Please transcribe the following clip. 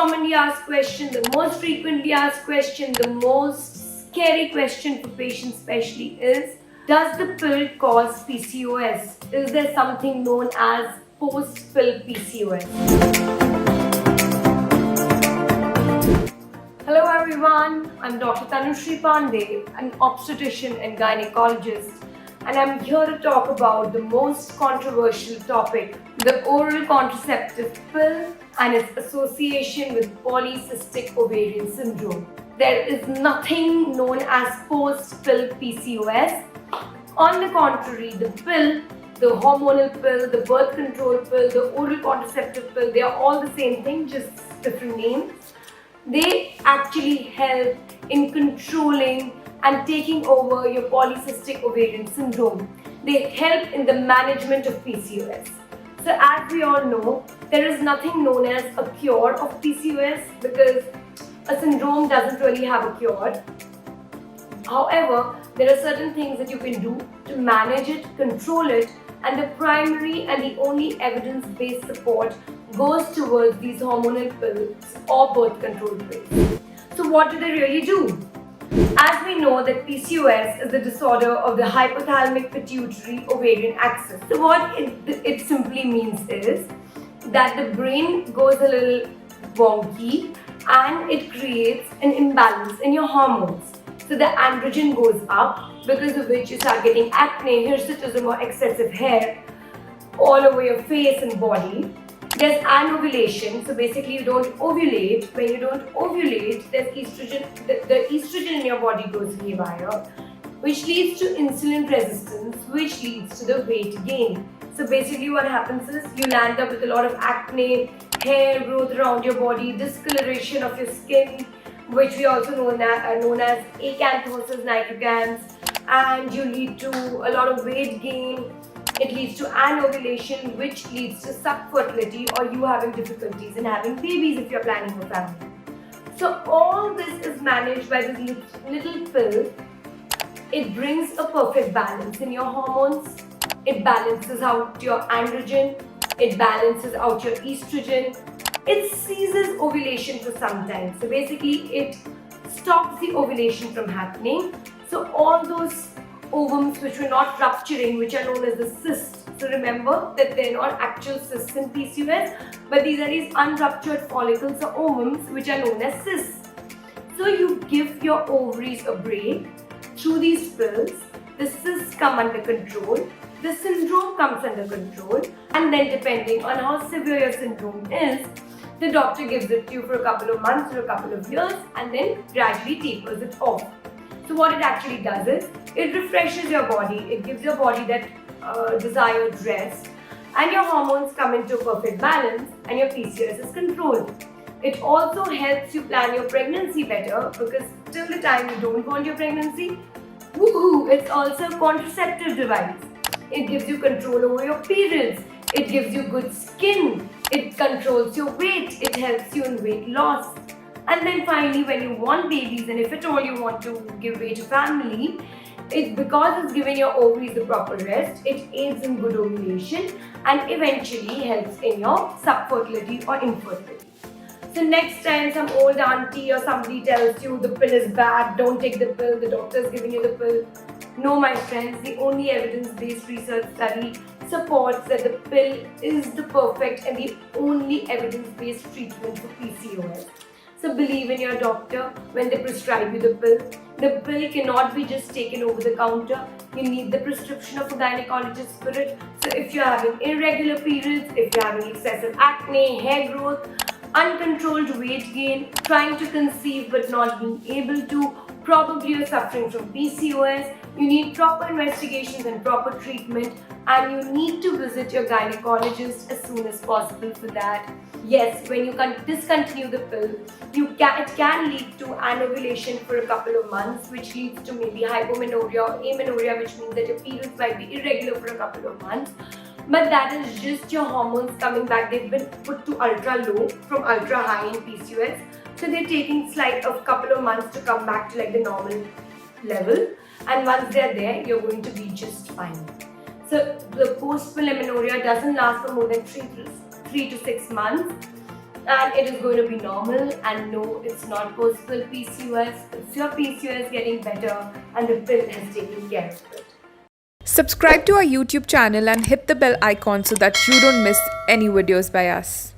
commonly asked question, the most frequently asked question, the most scary question for patients especially is, does the pill cause PCOS? Is there something known as post-pill PCOS? Hello everyone, I'm Dr. Tanushree Pandey, an obstetrician and gynecologist, and I'm here to talk about the most controversial topic, the oral contraceptive pill and its association with polycystic ovarian syndrome. There is nothing known as post-pill PCOS. On the contrary, the pill, the hormonal pill, the birth control pill, the oral contraceptive pill, they are all the same thing, just different names. They actually help in controlling and taking over your polycystic ovarian syndrome. They help in the management of PCOS. So as we all know, there is nothing known as a cure of PCOS because a syndrome doesn't really have a cure. However, there are certain things that you can do to manage it, control it, and the primary and the only evidence-based support goes towards these hormonal pills or birth control pills. So what do they really do? As we know that PCOS is the disorder of the hypothalamic pituitary ovarian axis. So what it simply means is that the brain goes a little wonky and it creates an imbalance in your hormones. So the androgen goes up, because of which you start getting acne, hirsutism or excessive hair all over your face and body. There's anovulation, so basically you don't ovulate. When you don't ovulate, there's estrogen, the estrogen in your body goes haywire, which leads to insulin resistance, which leads to the weight gain. So basically what happens is you land up with a lot of acne, hair growth around your body, discoloration of your skin, which we also know known as acanthosis nigricans, and you lead to a lot of weight gain. It leads to anovulation, which leads to subfertility or you having difficulties in having babies if you're planning a family. So all this is managed by this little pill. It brings a perfect balance in your hormones. It balances out your androgen. It balances out your estrogen. It ceases ovulation for some time. So basically it stops the ovulation from happening. So all those ovums which were not rupturing, which are known as the cysts. So remember that they're not actual cysts in PCOS, but these are these unruptured follicles or ovums which are known as cysts. So you give your ovaries a break through these pills. The cysts come under control. The syndrome comes under control, and then depending on how severe your syndrome is, the doctor gives it to you for a couple of months or a couple of years and then gradually tapers it off. So what it actually does is, it refreshes your body, it gives your body that desired rest, and your hormones come into perfect balance and your PCOS is controlled. It also helps you plan your pregnancy better because till the time you don't want your pregnancy, woohoo, it's also a contraceptive device. It gives you control over your periods, it gives you good skin, it controls your weight, it helps you in weight loss. And then finally, when you want babies, and if at all you want to give way to family, because it's giving your ovaries the proper rest, it aids in good ovulation and eventually helps in your subfertility or infertility. So next time some old auntie or somebody tells you the pill is bad, don't take the pill, the doctor is giving you the pill. No, my friends, the only evidence-based research study supports that the pill is the perfect and the only evidence-based treatment for PCOS. So believe in your doctor when they prescribe you the pill. The pill cannot be just taken over the counter. You need the prescription of a gynecologist for it. So if you're having irregular periods, if you're having excessive acne, hair growth, uncontrolled weight gain, trying to conceive but not being able to, probably you're suffering from PCOS, you need proper investigations and proper treatment, and you need to visit your gynecologist as soon as possible for that. Yes, when you discontinue the pill, it can lead to anovulation for a couple of months, which leads to maybe hypomenorrhea or amenorrhea, which means that your periods might be irregular for a couple of months. But that is just your hormones coming back. They've been put to ultra low from ultra high in PCOS. So they're taking a couple of months to come back to like the normal level. And once they're there, you're going to be just fine. So the post-pill amenorrhea doesn't last for more than 3 to 6 months. and it is going to be normal. And no, it's not possible PCOS. It's your PCOS getting better and the pill has taken care of it. Subscribe to our YouTube channel and hit the bell icon so that you don't miss any videos by us.